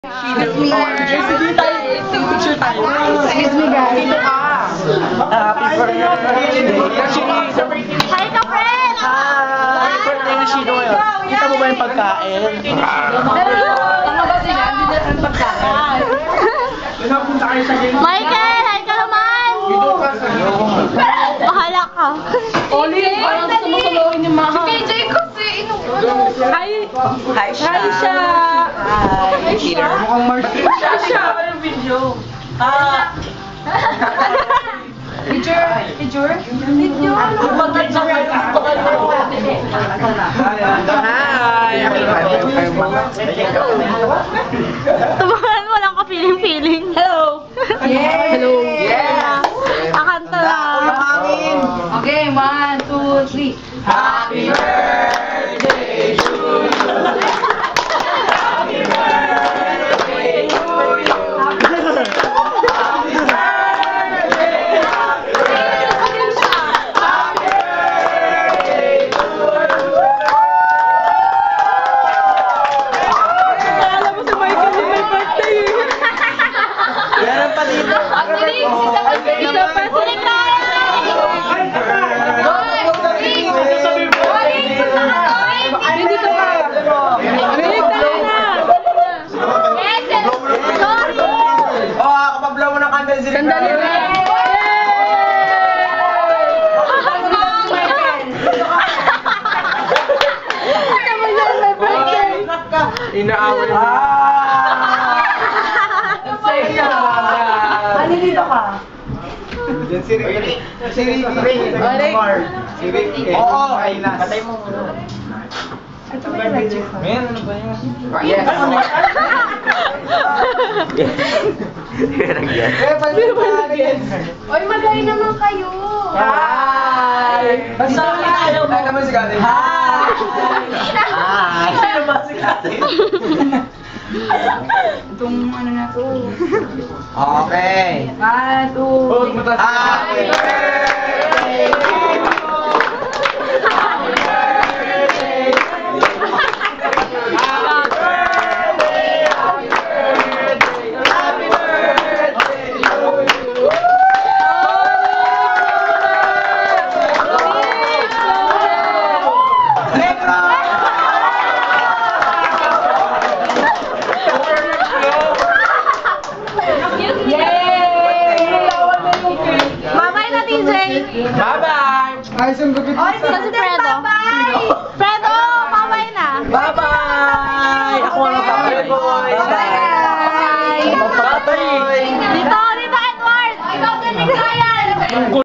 Excuse me. Sige tayo. Picture tayo. Excuse me, guys. Dito ka. Happy birthday. Hi ka, friend! Happy birthday ni Shino ngayon. Kita mo ba yung pagkain? Ano ba sila? Hindi na ang pagkain. Michael, hi ka naman! Bahala ka. Oli, parang sumusuloyin yung mga. Si KJ kasi Hi! Hi, Sha. Hi, Sha! Hi, Peter. Mukhang Marcy. Sha! Walang video. Picture? Picture? Video? Hi. Tumahan mo lang ka feeling-feeling. Hello! Hello! Yeah. Akanta lang. Okay, 1, 2, 3. Happy birthday to you. Happy birthday to you. Happy birthday. Happy birthday to you. Alam mo si Michael yung may birthday. Meron pa dito. Isa pa. Dito ka. Rinig tayo na. Oh, kapablaw mo ng candle sila. Sandali na. Inaaway mo. Ano dito ka? Yan si Ricky. Si Ricky. Si Ricky. Oo. Patay mo. Ito ba yung lecture ko? Men, ano ba yun? Yes. Oy, magay naman kayo. Hi! Basta ayaw mo. Ay, naman si Gati. Hi! Hi! Sino ba si Gati? Itong ano na to. Okay. 1, 2, Happy birthday! Bye-bye na, TJ. Bye-bye! Ay, saan gupit Oy, si Fredo. Fredo, bye-bye na. Bye-bye! Ako ang magpapalay, boy! Bye. Bye-bye!